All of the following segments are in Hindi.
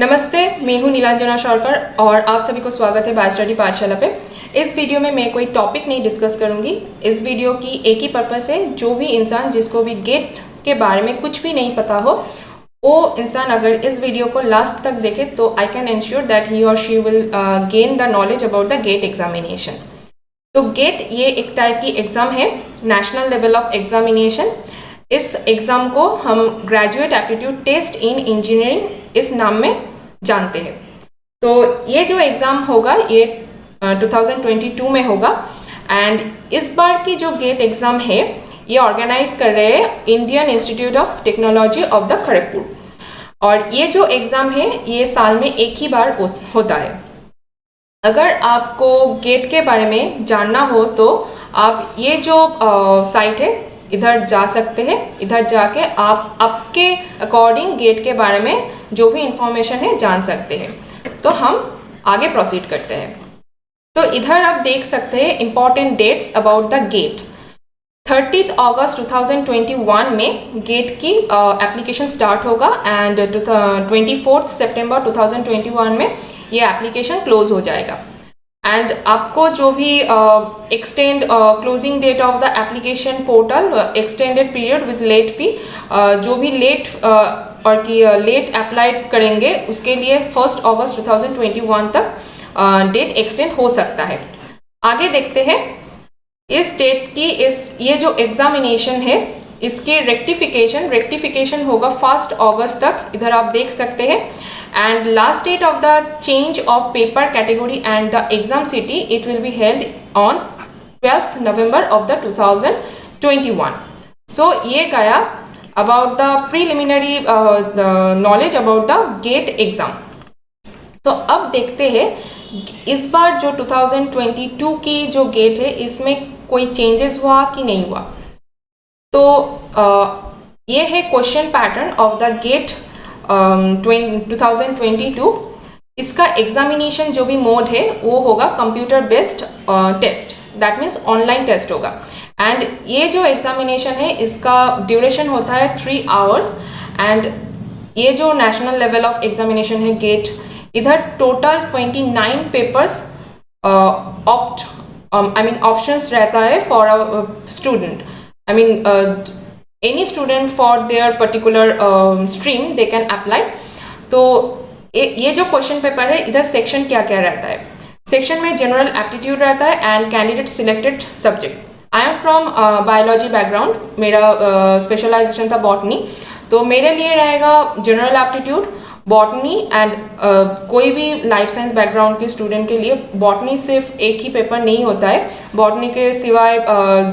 नमस्ते, मैं हूँ नीलांजना शौरकर और आप सभी को स्वागत है बाय स्टडी पाठशाला पे। इस वीडियो में मैं कोई टॉपिक नहीं डिस्कस करूँगी। इस वीडियो की एक ही पर्पस है, जो भी इंसान जिसको भी गेट के बारे में कुछ भी नहीं पता हो, वो इंसान अगर इस वीडियो को लास्ट तक देखे तो I can ensure that he और she will gain the knowledge about the GATE examination. तो गेट ये एक टाइप की एग्ज़ाम है, नेशनल लेवल ऑफ एग्जामिनेशन। इस एग्ज़ाम को हम graduate aptitude test in engineering इस नाम में जानते हैं। तो ये जो एग्ज़ाम होगा ये 2022 में होगा एंड इस बार की जो गेट एग्ज़ाम है ये ऑर्गेनाइज कर रहे हैं Indian institute of technology of the Kharagpur. और ये जो एग्ज़ाम है ये साल में एक ही बार होता है। अगर आपको गेट के बारे में जानना हो तो आप ये जो साइट है इधर जा सकते हैं। इधर जाके आप आपके अकॉर्डिंग गेट के बारे में जो भी इंफॉर्मेशन है जान सकते हैं। तो हम आगे प्रोसीड करते हैं। तो इधर आप देख सकते हैं important dates about the GATE. 30 अगस्त 2021 में गेट की एप्लीकेशन स्टार्ट होगा एंड 24 सितंबर 2021 में ये एप्लीकेशन क्लोज हो जाएगा। एंड आपको जो भी extend closing date of the application portal extended period with late fee, जो भी लेट और कि लेट अप्लाई करेंगे उसके लिए 1 अगस्त 2021 तक डेट एक्सटेंड हो सकता है। आगे देखते हैं इस डेट की ये जो एग्जामिनेशन है इसकी रेक्टिफिकेशन होगा 1 अगस्त तक, इधर आप देख सकते हैं। And last date of the change of paper category and the exam city, it will be held on 12th November of the 2021. So ये गया about the preliminary knowledge about the GATE exam. तो अब देखते हैं इस बार जो 2022 की जो गेट है इसमें कोई चेंजेस हुआ कि नहीं हुआ। तो ये है question pattern of the GATE 2022। इसका एग्जामिनेशन जो भी मोड है वो होगा computer based test, that means online test होगा। एंड ये जो एग्जामिनेशन है इसका ड्यूरेशन होता है 3 आवर्स। एंड ये जो नेशनल लेवल ऑफ एग्जामिनेशन है गेट, इधर टोटल 29 पेपर्स ऑप्शंस रहता है for a student. I mean any student for their particular stream they can apply। तो ये जो क्वेश्चन पेपर है इधर सेक्शन क्या क्या रहता है। सेक्शन में जनरल एप्टीट्यूड रहता है and candidate selected subject. I am from biology background, मेरा स्पेशलाइजेशन था बॉटनी, तो मेरे लिए रहेगा जनरल एप्टीट्यूड, बॉटनी एंड कोई भी लाइफ साइंस बैकग्राउंड के स्टूडेंट के लिए बॉटनी सिर्फ एक ही पेपर नहीं होता है। बॉटनी के सिवाय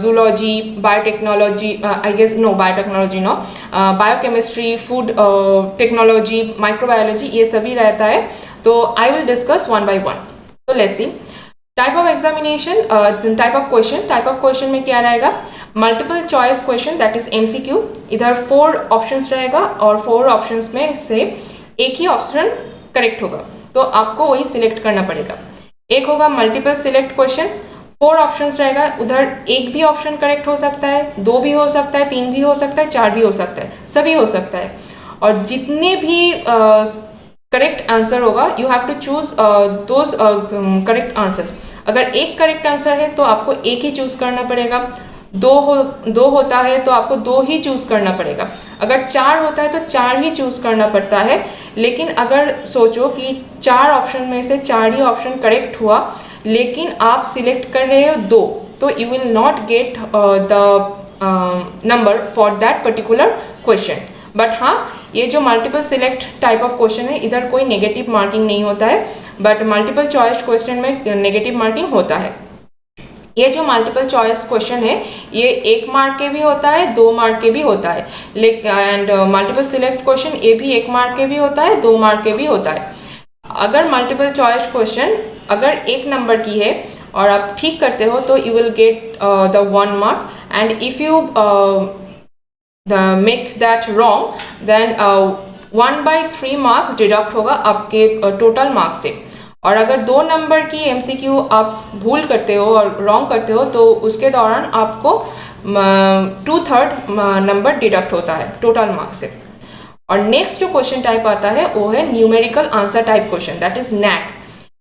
zoology, biotechnology, I guess no biotechnology no, biochemistry, food technology, microbiology, ये सभी रहता है। तो I will discuss one by one. तो let's see type of examination, type of question में क्या रहेगा। Multiple choice question that is MCQ। इधर 4 ऑप्शंस रहेगा और 4 ऑप्शंस में से एक ही ऑप्शन करेक्ट होगा, तो आपको वही सिलेक्ट करना पड़ेगा। एक होगा मल्टीपल सिलेक्ट क्वेश्चन, 4 ऑप्शंस रहेगा, उधर एक भी ऑप्शन करेक्ट हो सकता है, 2 भी हो सकता है, 3 भी हो सकता है, 4 भी हो सकता है, सभी हो सकता है। और जितने भी करेक्ट आंसर होगा you have to choose those correct answers. अगर एक करेक्ट आंसर है तो आपको एक ही चूज करना पड़ेगा, दो होता है तो आपको 2 ही चूज करना पड़ेगा, अगर 4 होता है तो 4 ही चूज करना पड़ता है। लेकिन अगर सोचो कि 4 ऑप्शन में से 4 ही ऑप्शन करेक्ट हुआ लेकिन आप सिलेक्ट कर रहे हो 2, तो you will not gate the number for that particular question. But हाँ, ये जो multiple select type of question है इधर कोई नेगेटिव मार्किंग नहीं होता है, बट मल्टीपल चॉइस क्वेश्चन में नेगेटिव मार्किंग होता है। ये जो मल्टीपल चॉइस क्वेश्चन है ये 1 मार्क के भी होता है, 2 मार्क के भी होता है। एंड मल्टीपल सिलेक्ट क्वेश्चन ये भी 1 मार्क के भी होता है, 2 मार्क के भी होता है। अगर मल्टीपल चॉइस क्वेश्चन अगर 1 नंबर की है और आप ठीक करते हो तो you will get the 1 mark, and if you make that wrong then 1/3 marks deduct होगा आपके टोटल मार्क्स से। और अगर 2 नंबर की MCQ आप भूल करते हो और रॉन्ग करते हो तो उसके दौरान आपको 2/3 नंबर डिडक्ट होता है टोटल मार्क्स से। और नेक्स्ट जो क्वेश्चन टाइप आता है वो है numerical answer type question, that is NAT.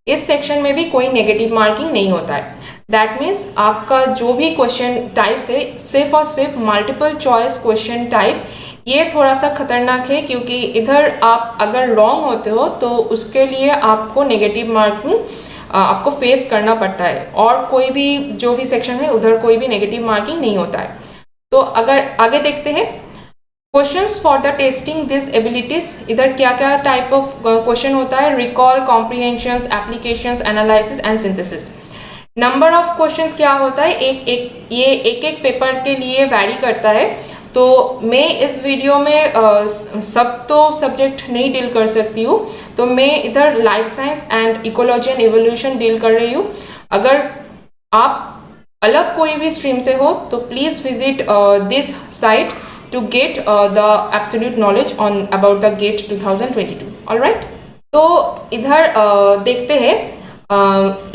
इस सेक्शन में भी कोई नेगेटिव मार्किंग नहीं होता है। दैट मीन्स आपका जो भी क्वेश्चन टाइप से सिर्फ और सिर्फ मल्टीपल चॉइस क्वेश्चन टाइप, ये थोड़ा सा खतरनाक है क्योंकि इधर आप अगर रॉन्ग होते हो तो उसके लिए आपको नेगेटिव मार्किंग आपको फेस करना पड़ता है, और कोई भी जो भी सेक्शन है उधर कोई भी नेगेटिव मार्किंग नहीं होता है। तो अगर आगे देखते हैं questions for the testing this abilities, इधर क्या क्या टाइप ऑफ क्वेश्चन होता है, recall, comprehensions, applications, analysis and synthesis. Number of questions क्या होता है, एक पेपर के लिए वैरी करता है। तो मैं इस वीडियो में सब तो सब्जेक्ट नहीं डील कर सकती हूँ, तो मैं इधर life science and ecology and evolution deal कर रही हूँ। अगर आप अलग कोई भी स्ट्रीम से हो तो please visit this site to get the absolute knowledge on about the GATE 2022. All right? तो इधर देखते हैं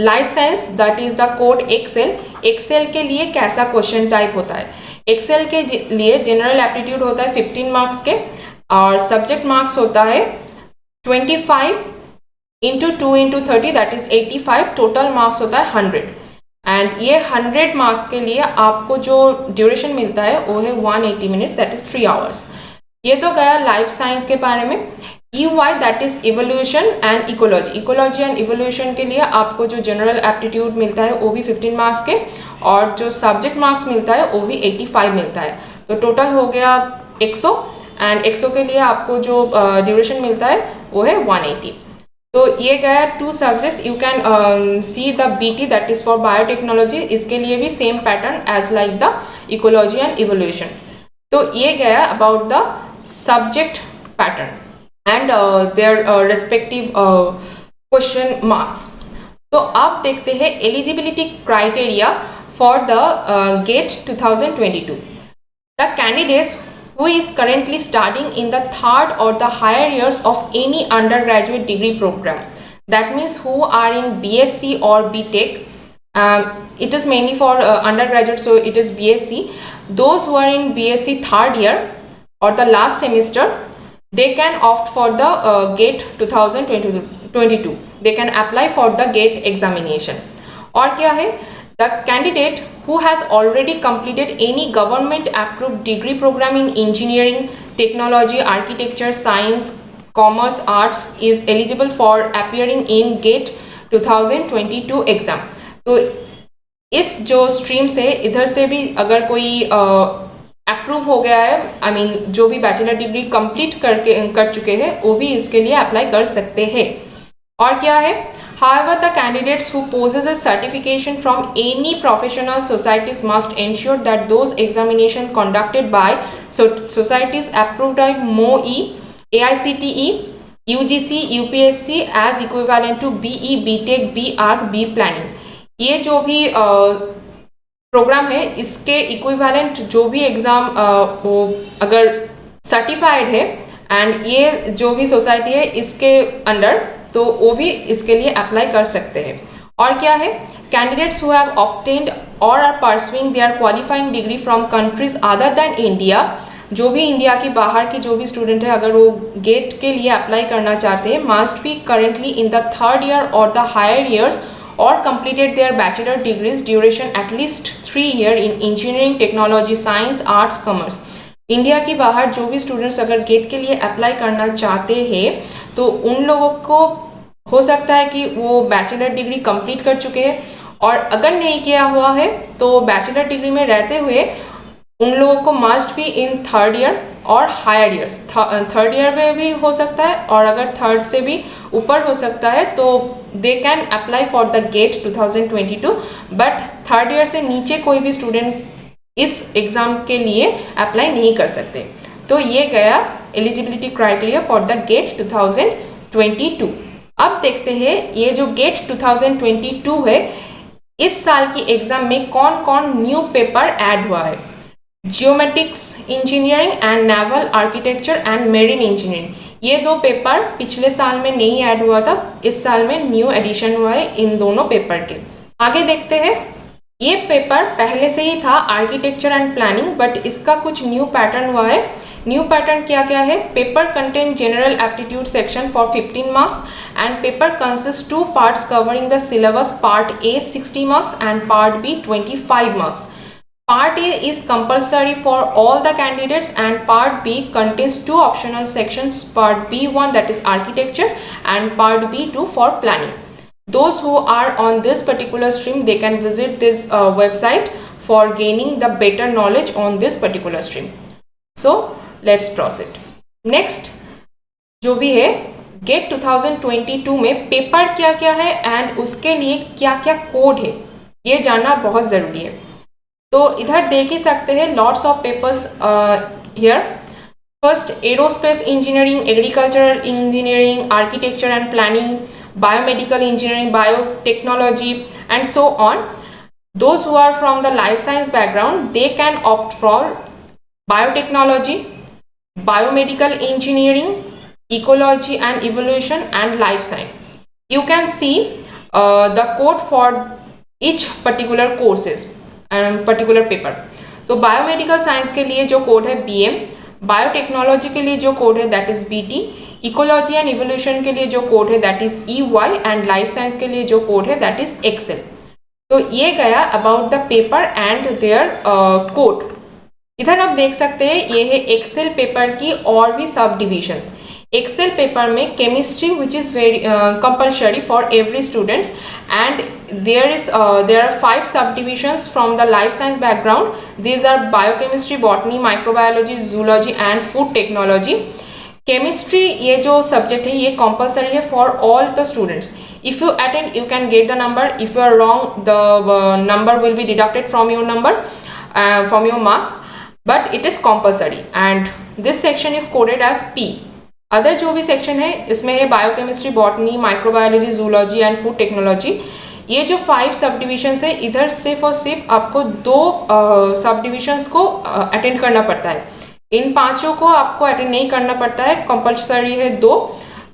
life science, that is the code XL. XL के लिए कैसा क्वेश्चन टाइप होता है, एक्सेल के लिए जनरल एप्टीट्यूड होता है 15 मार्क्स के, और सब्जेक्ट मार्क्स होता है 25 into 2 into 30 that is 85, total marks होता है 100। एंड ये 100 मार्क्स के लिए आपको जो ड्यूरेशन मिलता है वो है 180 मिनट्स, दैट इज 3 आवर्स। ये तो गया लाइफ साइंस के बारे में। EY that is evolution and ecology. Ecology and evolution के लिए आपको जो जनरल एप्टीट्यूड मिलता है वो भी 15 मार्क्स के, और जो सब्जेक्ट मार्क्स मिलता है वो भी 85 मिलता है। तो टोटल हो गया 100, एंड 100 के लिए आपको जो ड्यूरेशन मिलता है वो है 180। तो ये गया 2 subjects. You can see the BT that is for biotechnology, इसके लिए भी same pattern as like the ecology and evolution. तो ये गया about the subject pattern and their respective question marks. तो अब देखते हैं eligibility criteria for the GATE 2022। The candidates who is currently studying in the 3rd or the higher years of any undergraduate degree program, that means who are in BSc or BTech, it is mainly for undergraduate, so it is BSc. Those who are in BSc 3rd year or the last semester, they can opt for the GATE 2022. They can apply for the GATE examination. और क्या है, the candidate who has already completed any government approved degree program in engineering, technology, architecture, science, commerce, arts is eligible for appearing in GATE 2022 exam. तो इस जो स्ट्रीम से इधर से भी अगर कोई अप्रूव हो गया है, आई मीन जो भी बैचलर डिग्री कंप्लीट कर चुके हैं वो भी इसके लिए अप्लाई कर सकते हैं। और क्या है, however the candidates who possess a certification from any professional societies must ensure that those examination conducted by societies approved by MOE, AICTE, UGC, UPSC as equivalent to BE, BTech, BArch, B Planning। ये जो भी प्रोग्राम है इसके इक्विवेलेंट जो भी एग्ज़ाम वो अगर सर्टिफाइड है एंड ये जो भी सोसाइटी है इसके अंडर, तो वो भी इसके लिए अप्लाई कर सकते हैं। और क्या है, कैंडिडेट्स हु हैव ऑब्टेन्ड और are pursuing their qualifying degree from countries other than India, जो भी इंडिया के बाहर की जो भी स्टूडेंट है अगर वो गेट के लिए अप्लाई करना चाहते हैं, must be currently in the 3rd year और द हायर ईयर्स और completed their bachelor degrees duration at least 3 year in engineering, technology, science, arts, commerce। India के बाहर जो भी स्टूडेंट्स अगर गेट के लिए अप्लाई करना चाहते हैं तो उन लोगों को हो सकता है कि वो बैचलर डिग्री कंप्लीट कर चुके हैं, और अगर नहीं किया हुआ है तो बैचलर डिग्री में रहते हुए उन लोगों को मस्ट भी इन 3rd ईयर और हायर ईयर्स, 3rd ईयर में भी हो सकता है और अगर 3rd से भी ऊपर हो सकता है तो they can apply for the GATE 2022। But 3rd year से नीचे कोई भी स्टूडेंट इस एग्ज़ाम के लिए अप्लाई नहीं कर सकते। तो ये गया eligibility criteria for the GATE 2022। अब देखते हैं ये जो गेट 2022 है, इस साल की एग्ज़ाम में कौन कौन न्यू पेपर ऐड हुआ है। Geometrics engineering and naval architecture and marine engineering, ये 2 पेपर पिछले साल में नहीं ऐड हुआ था, इस साल में न्यू एडिशन हुआ है इन दोनों पेपर के। आगे देखते हैं, ये पेपर पहले से ही था आर्किटेक्चर एंड प्लानिंग, बट इसका कुछ न्यू पैटर्न हुआ है। न्यू पैटर्न क्या क्या है? Paper contain general aptitude section for 15 marks and paper consist 2 parts covering the syllabus, part A 60 marks and part B 25 marks. Part A is compulsory for all the candidates and Part B contains 2 optional sections, Part B1 that is architecture and Part B2 for planning. Those who are on this particular stream, they can visit this website for gaining the better knowledge on this particular stream. So let's proceed. Next जो भी है गेट 2022 में पेपर क्या क्या है एंड उसके लिए क्या क्या कोड है, ये जानना बहुत ज़रूरी है। तो इधर देख ही सकते हैं lots of papers here. First aerospace engineering, agricultural engineering, architecture and planning, biomedical engineering, biotechnology and so on. Those who are from the life science background, they can opt for biotechnology, biomedical engineering, ecology and evolution and life science. You can see the code for each particular courses and particular paper. तो बायोमेडिकल साइंस के लिए जो कोड है BM, बायोटेक्नोलॉजी के लिए जो कोड है that is BT, ecology and evolution के लिए जो कोड है that is EY and life science के लिए जो कोड है दैट इज एक्सेल। तो ये गया about the paper and their code. इधर आप देख सकते हैं ये है एक्सेल पेपर की और भी सब डिविजन्स। एक्सेल पेपर में chemistry which is very compulsory for every students and there are 5 subdivisions from the life science background. These are biochemistry, botany, microbiology, zoology and food technology. Chemistry ये जो सब्जेक्ट है ये कंपलसरी है for all the students. If you attend you can get the number, if you are wrong the number will be deducted from your number from your marks, but it is compulsory and this section is coded as P। Other जो भी सेक्शन है इसमें है biochemistry, botany, microbiology, zoology and food technology. ये जो 5 सब डिविजन्स है इधर सिर्फ और सिर्फ आपको 2 सब डिविजन्स को अटेंड करना पड़ता है। इन 5 को आपको अटेंड नहीं करना पड़ता है, कंपल्सरी है 2।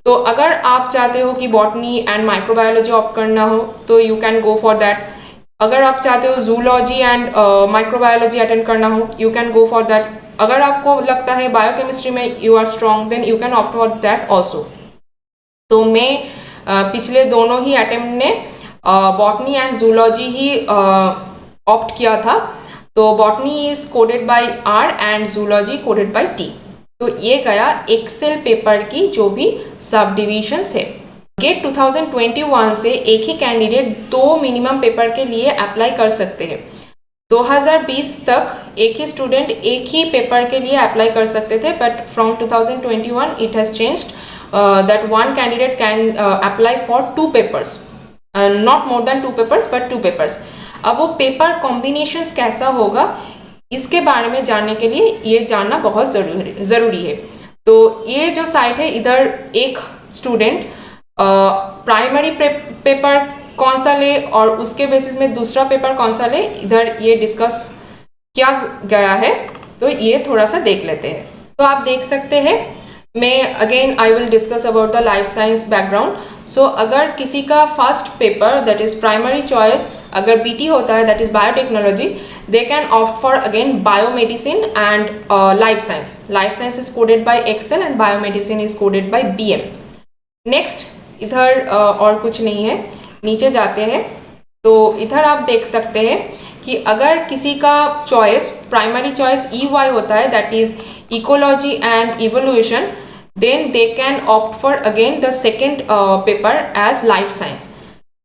तो अगर आप चाहते हो कि बॉटनी एंड माइक्रोबायोलॉजी ऑप्ट करना हो तो you can go for that. अगर आप चाहते हो जूलॉजी एंड माइक्रोबायोलॉजी अटेंड करना हो you can go for that. अगर आपको लगता है बायोकेमिस्ट्री में you are strong then you can opt for that also. तो मैं पिछले दोनों ही अटेम्प्ट ने बॉटनी एंड जूलॉजी ही ऑप्ट किया था। तो botany is coded by R and zoology coded by T। तो ये गया एक्सेल पेपर की जो भी सब डिविजन्स है। गेट 2021 से एक ही कैंडिडेट 2 मिनिमम पेपर के लिए अप्लाई कर सकते हैं। 2020 तक एक ही स्टूडेंट एक ही पेपर के लिए अप्लाई कर सकते थे, but from 2021 it has changed that one candidate can apply for 2 papers, not more than 2 papers but 2 papers. अब वो पेपर कॉम्बिनेशंस कैसा होगा इसके बारे में जानने के लिए ये जानना बहुत ज़रूरी है। तो ये जो साइट है इधर एक स्टूडेंट प्राइमरी पेपर कौन सा ले और उसके बेसिस में दूसरा पेपर कौन सा ले, इधर ये डिस्कस किया गया है। तो ये थोड़ा सा देख लेते हैं। तो आप देख सकते हैं मैं again I will discuss about the life science background. So अगर किसी का first paper that is primary choice अगर BT होता है that is biotechnology, they can opt for again biomedicine and life science. Life science is coded by XL and biomedicine is coded by BM। Next इधर और कुछ नहीं है, नीचे जाते हैं तो इधर आप देख सकते हैं कि अगर किसी का चॉइस प्राइमरी चॉइस EY होता है that is ecology and evolution, then they can opt for again the second paper as life science.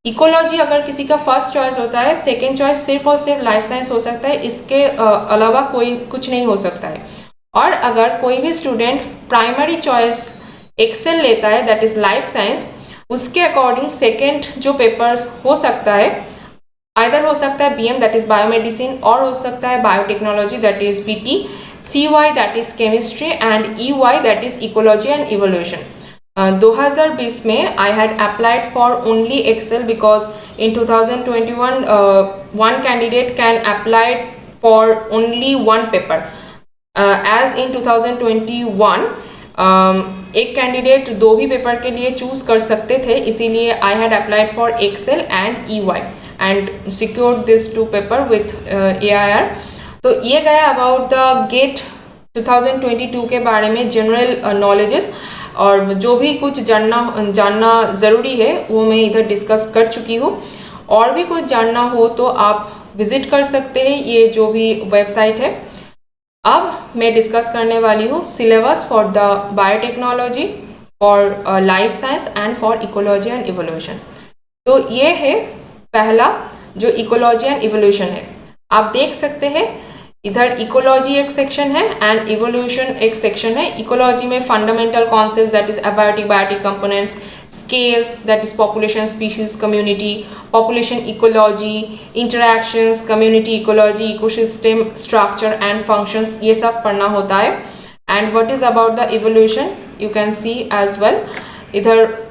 Ecology अगर किसी का फर्स्ट चॉइस होता है, सेकेंड चॉइस सिर्फ और सिर्फ लाइफ साइंस हो सकता है, इसके अलावा कोई कुछ नहीं हो सकता है। और अगर कोई भी स्टूडेंट प्राइमरी चॉइस एक्सेल लेता है दैट इज़ लाइफ साइंस, उसके अकॉर्डिंग सेकेंड जो पेपर्स हो सकता है आइदर हो सकता है BM दैट इज़ बायोमेडिसिन और हो सकता है biotechnology that is BT, CY that is chemistry and EY that is ecology and evolution. 2020 में I had applied for only XL because in 2021 one candidate can apply for only one paper, as in 2021 एक कैंडिडेट 2 भी पेपर के लिए चूज कर सकते थे, इसीलिए I had applied for XL and EY and secured this 2 paper with AIR। तो ये गया अबाउट द गेट 2022 के बारे में जनरल नॉलेजेस और जो भी कुछ जानना ज़रूरी है वो मैं इधर डिस्कस कर चुकी हूँ। और भी कुछ जानना हो तो आप विज़िट कर सकते हैं ये जो भी वेबसाइट है। अब मैं डिस्कस करने वाली हूँ syllabus for the biotechnology, for life science and for ecology and evolution. तो ये है पहला जो इकोलॉजी एंड इवोल्यूशन है। आप देख सकते हैं इधर इकोलॉजी एक सेक्शन है एंड इवोल्यूशन एक सेक्शन है। इकोलॉजी में fundamental concepts that is abiotic biotic components, scales that is population species community, population ecology, interactions, community ecology, ecosystem structure and functions, ये सब पढ़ना होता है। And what is about the evolution you can see as well. इधर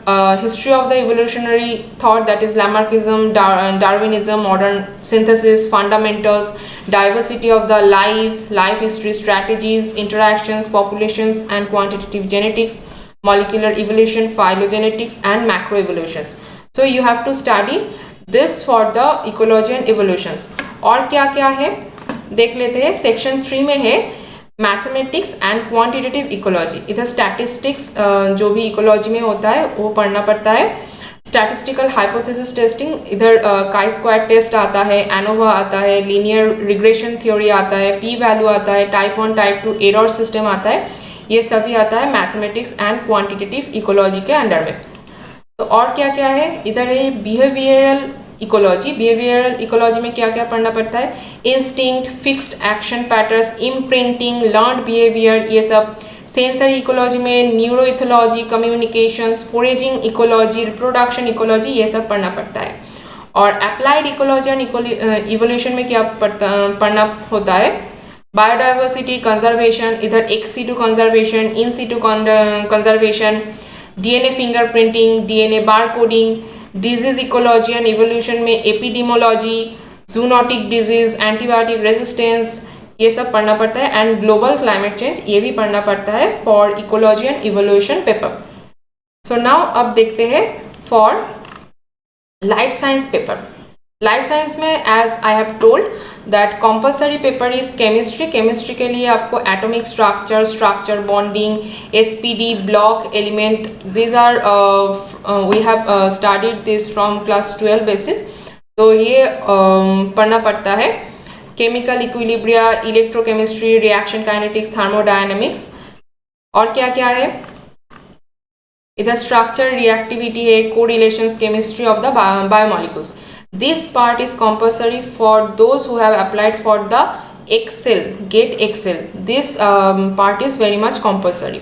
history of the evolutionary thought that is Lamarckism, Darwinism, modern synthesis, fundamentals, diversity of the life history, strategies, interactions, populations and quantitative genetics, molecular evolution, phylogenetics and macroevolutions. So you have to study this for the ecology and evolutions. और क्या क्या है देख लेते हैं। सेक्शन 3 में है मैथमेटिक्स एंड क्वांटिटेटिव इकोलॉजी। इधर स्टैटिस्टिक्स जो भी इकोलॉजी में होता है वो पढ़ना पड़ता है। स्टैटिस्टिकल हाइपोथेसिस टेस्टिंग, इधर काई स्क्वायर टेस्ट आता है, एनोवा आता है, लीनियर रिग्रेशन थ्योरी आता है, पी वैल्यू आता है, टाइप 1 टाइप 2 एरर सिस्टम आता है, ये सभी आता है मैथमेटिक्स एंड क्वांटिटेटिव इकोलॉजी के अंडर में। तो और क्या क्या है इधर है बिहेवियरल इकोलॉजी। बिहेवियरल इकोलॉजी में क्या क्या पढ़ना पड़ता है, instinct, fixed action patterns, imprinting, learned behaviour, ये सब। सेंसरी इकोलॉजी में neuroethology, communications, foraging ecology, reproduction ecology, ये सब पढ़ना पड़ता है। और अप्लाइड इकोलॉजी एंड इवोल्यूशन में क्या पढ़ना होता है, बायोडाइवर्सिटी कंजर्वेशन, इधर ex situ conservation, in situ conservation, DNA fingerprinting, DNA barcoding, disease ecology and evolution में epidemiology, zoonotic disease, antibiotic resistance, ये सब पढ़ना पड़ता है। एंड ग्लोबल क्लाइमेट चेंज, ये भी पढ़ना पड़ता है for ecology and evolution paper. So now अब देखते हैं for life science paper. Life science में as I have told that compulsory paper is chemistry. Chemistry के लिए आपको atomic structure, structure bonding, SPD, block, element, this are we have studied this from class 12 बेसिस। तो ये पढ़ना पड़ता है। Chemical equilibria, electrochemistry, reaction kinetics, thermodynamics. और क्या क्या है इधर स्ट्रक्चर, रिएक्टिविटी है, correlations, chemistry of the biomolecules. This part is compulsory for those who have applied for the XL, GATE XL. This part is very much compulsory.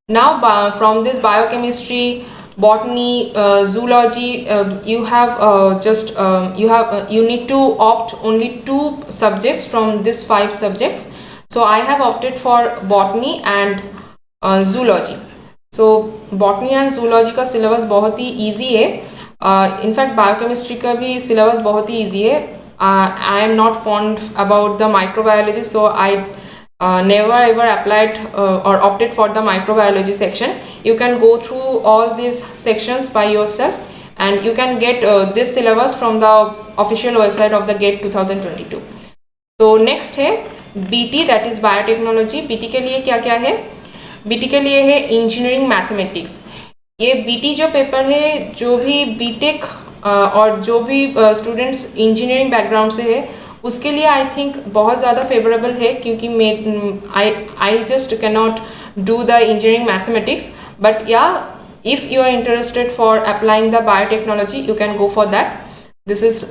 Now from this biochemistry, botany, zoology, you need to opt only 2 subjects from these 5 subjects. So I have opted for botany and zoology. So botany and zoology का syllabus बहुत ही easy है। इनफैक्ट बायोकेमिस्ट्री का भी सिलेबस बहुत ही ईजी है। I am not fond about the microbiology, so I never ever applied or opted for the microbiology section. You can go through all these sections by yourself and you can get this syllabus from the official website of the GATE 2022. तो next है BT, that is biotechnology. BT के लिए क्या क्या है, BT के लिए है इंजीनियरिंग मैथमेटिक्स। ये BT जो पेपर है, जो भी बीटेक और जो भी स्टूडेंट्स इंजीनियरिंग बैकग्राउंड से है उसके लिए आई थिंक बहुत ज़्यादा फेवरेबल है, क्योंकि I just can not do the engineering mathematics, but या if you are interested for applying the biotechnology you can go for that. This is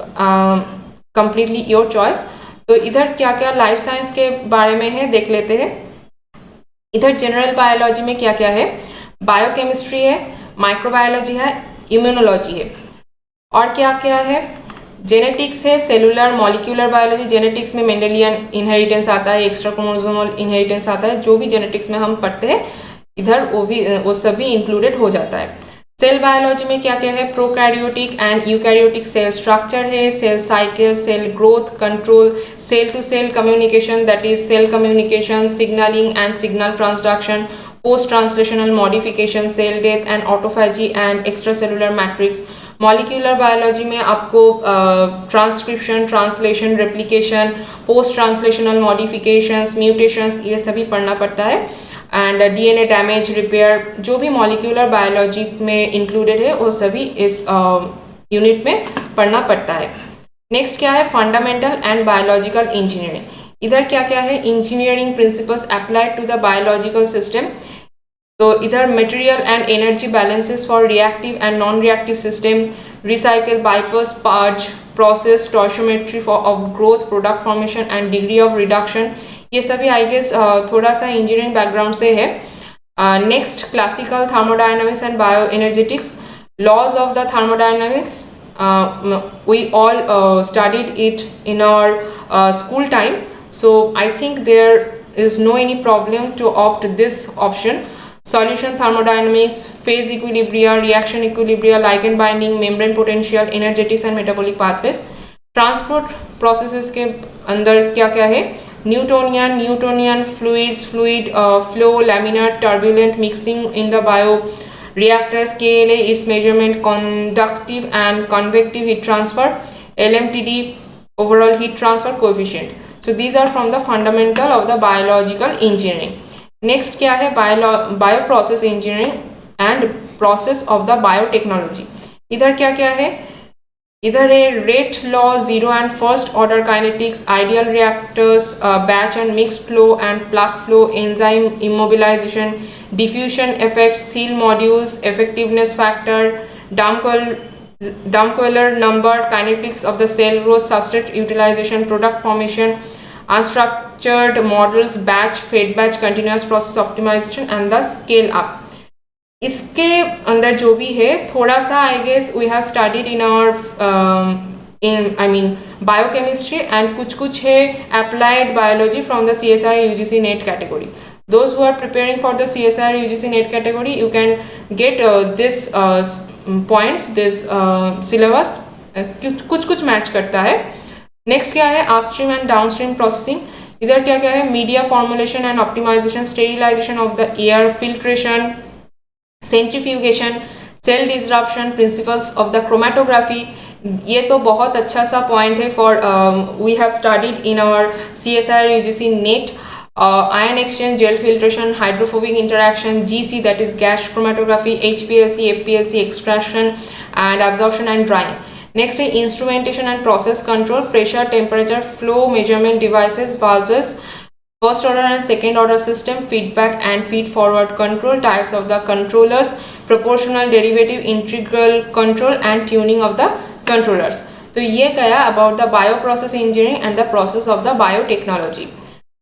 completely your choice. तो इधर क्या क्या लाइफ साइंस के बारे में है देख लेते हैं। इधर जनरल बायोलॉजी में क्या क्या है, बायोकेमिस्ट्री है, माइक्रोबायोलॉजी है, इम्यूनोलॉजी है। और क्या क्या है, जेनेटिक्स है, सेलुलर मॉलिक्यूलर बायोलॉजी। जेनेटिक्स में मेंडेलियन इनहेरिटेंस आता है, एक्स्ट्रा क्रोमोसोमल इनहेरिटेंस आता है, जो भी जेनेटिक्स में हम पढ़ते हैं इधर वो सभी इंक्लूडेड हो जाता है। सेल बायोलॉजी में क्या क्या है, prokaryotic and eukaryotic cell structure है, cell cycle, cell growth control, cell to cell communication that is cell communication, signalling and signal transduction, post translational modification, cell death and autophagy and extra cellular matrix, molecular biology में आपको transcription, translation, replication, post translational modifications, mutations, ये सभी पढ़ना पड़ता है। एंड डीएनए डैमेज, रिपेयर, जो भी मॉलिक्यूलर बायोलॉजी में इंक्लूडेड है वो सभी इस यूनिट में पढ़ना पड़ता है। नेक्स्ट क्या है, फंडामेंटल एंड बायोलॉजिकल इंजीनियरिंग। इधर क्या क्या है, engineering principles applied to the biological system. तो इधर material and energy balances for reactive and non reactive system, recycle, bypass, purge, process, stoichiometry of growth, product formation and degree of reduction, ये सभी आई गेस थोड़ा सा इंजीनियरिंग बैकग्राउंड से है। Next, classical thermodynamics and bioenergetics, laws of the thermodynamics, we all studied it in our school time, so I think there is no any problem to opt this option. Solution thermodynamics, phase equilibria, reaction equilibria, ligand binding, membrane potential, energetics and metabolic pathways. Transport processes के अंदर क्या क्या है, Newtonian fluids, fluid flow, laminar, turbulent, mixing in the bio reactor, KLa, its measurement, conductive and convective heat transfer, LMTD, overall heat transfer coefficient. So these are from the fundamental of the biological engineering. Next क्या है, bioprocess engineering and process of the biotechnology. इधर क्या क्या है, इधर है rate law, zero and first order kinetics, ideal reactors, batch and mixed flow and plug flow, enzyme immobilisation, diffusion effects, Thiel modules, effectiveness factor, Damqueller number, kinetics of the cell growth, substrate utilization, product formation, unstructured models, batch, fed batch, continuous process optimization and the scale up. इसके अंदर जो भी है थोड़ा सा I guess we have studied in our biochemistry and कुछ है applied biology from the CSIR UGC NET category. Those who are preparing for the CSIR UGC NET category, you can get this points, this syllabus कुछ मैच करता है। नेक्स्ट क्या है, अपस्ट्रीम एंड डाउनस्ट्रीम प्रोसेसिंग। इधर क्या क्या है, media formulation and optimisation, sterilisation of the air, filtration, centrifugation, cell disruption, principles of the chromatography. ये तो बहुत अच्छा सा पॉइंट है for we have studied in our CSIR UGC NET. Ion exchange, gel filtration, hydrophobic interaction, GC, that is gas chromatography, HPLC, FPLC, extraction and absorption and drying. Next is instrumentation and process control, pressure, temperature, flow measurement devices, valves, first order and second order system, feedback and feed forward control, types of the controllers, proportional, derivative, integral control and tuning of the controllers. तो ये गया about the bioprocess engineering and the process of the biotechnology.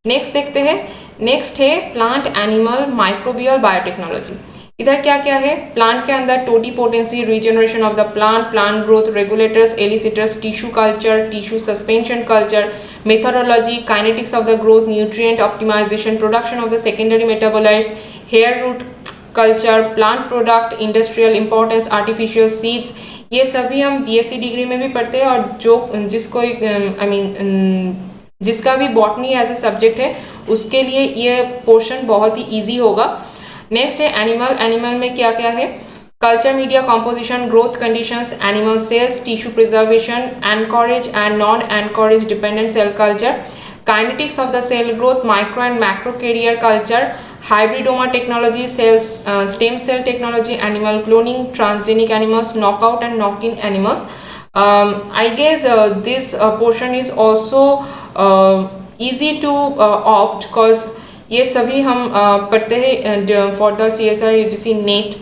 Next देखते हैं, नेक्स्ट है प्लांट एनिमल माइक्रोबियल बायोटेक्नोलॉजी। इधर क्या क्या है, प्लांट के अंदर totipotency, regeneration of the plant, plant growth regulators, elicitors, tissue culture, tissue suspension culture, methodology, kinetics of the growth, nutrient optimisation, production of the secondary metabolites, hair root culture, plant product, industrial importance, artificial seeds, ये सभी हम BSc डिग्री में भी पढ़ते हैं और जो जिसको जिसका भी बॉटनी एज ए सब्जेक्ट है उसके लिए ये पोर्शन बहुत ही इजी होगा। नेक्स्ट है एनिमल में क्या क्या है, culture media composition, growth conditions, animal cells, tissue preservation, anchorage and non anchorage dependent cell culture, kinetics of the cell growth, micro and macro carrier culture, hybridoma technology, cells, stem cell technology, animal cloning, transgenic animals, knockout and knock-in animals. I guess this portion is also easy to opt because ये सभी हम पढ़ते हैं for the CSIR UGC NET.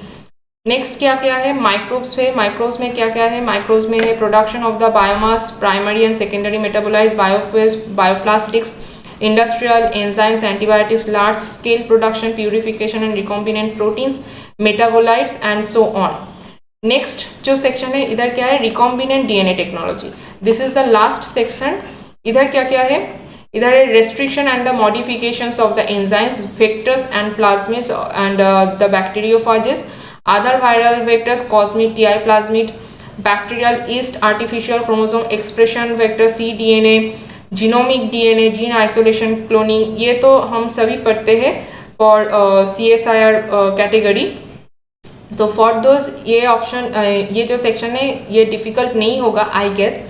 Next क्या क्या है, माइक्रोब्स है। माइक्रोब्स में क्या क्या है, माइक्रोब्स में है production of the biomass, primary and secondary metabolites, biofuels, bioplastics, industrial enzymes, antibiotics, large scale production, purification and recombinant proteins, metabolites and so on. Next जो सेक्शन है इधर क्या है, recombinant DNA technology. This is the last section. इधर क्या क्या है, इधर है restriction and the modifications of the enzymes, vectors and plasmids and the bacteriophages, other viral vectors, cosmid, TI plasmid, bacterial yeast, artificial chromosome expression vector, cDNA, genomic DNA, gene isolation, cloning, ये तो हम सभी पढ़ते हैं फॉर CSIR कैटेगरी. तो फॉर दोज ये ऑप्शन ये जो सेक्शन है ये डिफ़िकल्ट नहीं होगा आई गेस।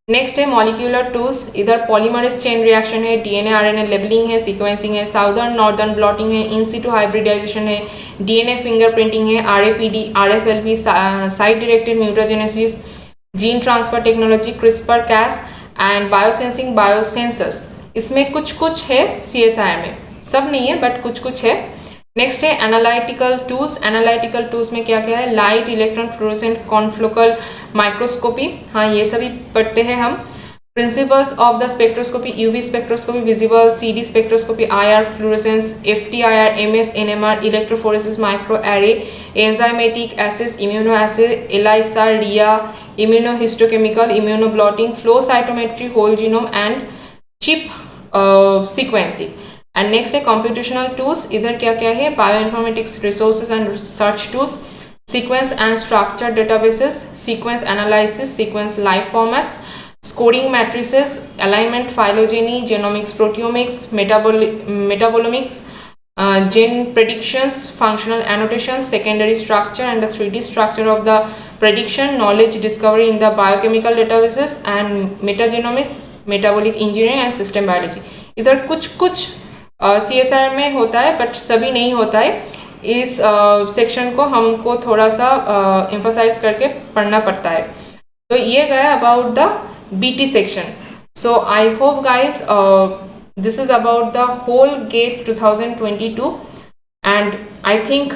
नेक्स्ट है मॉलिक्यूलर टूल्स, इधर पॉलीमरेज चेन रिएक्शन है, डीएनए आरएनए लेबलिंग है, सीक्वेंसिंग है, साउदर्न नॉर्दर्न ब्लॉटिंग है, इन सिटू हाइब्रिडाइजेशन है, डीएनए फिंगरप्रिंटिंग है, RAPD RFLP site directed mutagenesis, gene transfer technology, CRISPR Cas and biosensing biosensors. इसमें कुछ कुछ है CSIR में, सब नहीं है बट कुछ कुछ है। नेक्स्ट है एनालिटिकल टूल्स, एनालिटिकल टूल्स में क्या क्या है, light, electron fluorescent, confocal microscopy, हाँ ये सभी पढ़ते हैं हम। Principles of the spectroscopy, UV spectroscopy, visible, CD spectroscopy, IR fluorescence, FTIR, MS, NMR, electrophoresis, micro array, enzymatic assays, immuno assay, ELISA, RIA, immunohistochemical, immunoblotting, flow cytometry, whole genome and chip sequencing. And next है कंप्यूटेशनल टूल्स, इधर क्या क्या है, bio informatics resources and research tools, sequence and structure databases, sequence analysis, sequence life formats, scoring matrices, alignment, phylogeny, genomics, proteomics, metabolomics, gene predictions, functional annotations, secondary structure and the 3D structure of the prediction, knowledge discovery in the biochemical databases and metagenomics, metabolic engineering and system biology। इधर कुछ कुछ CSIR में होता है बट सभी नहीं होता है। इस सेक्शन को हमको थोड़ा सा एम्फसाइज करके पढ़ना पड़ता है। तो ये गया about the BT section. So I hope guys this is about the whole GATE 2022 and I think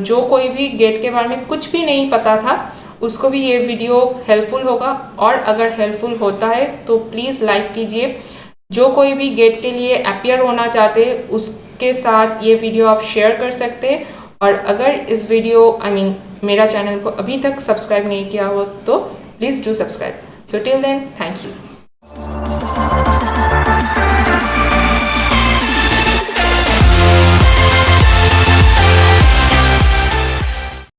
जो कोई भी GATE के बारे में कुछ भी नहीं पता था उसको भी ये वीडियो हेल्पफुल होगा, और अगर हेल्पफुल होता है तो प्लीज़ लाइक कीजिए। जो कोई भी GATE के लिए अपीयर होना चाहते उसके साथ ये वीडियो आप शेयर कर सकते हैं, और अगर इस वीडियो मेरा चैनल को अभी तक सब्सक्राइब नहीं किया हो तो please do subscribe. So till then thank you.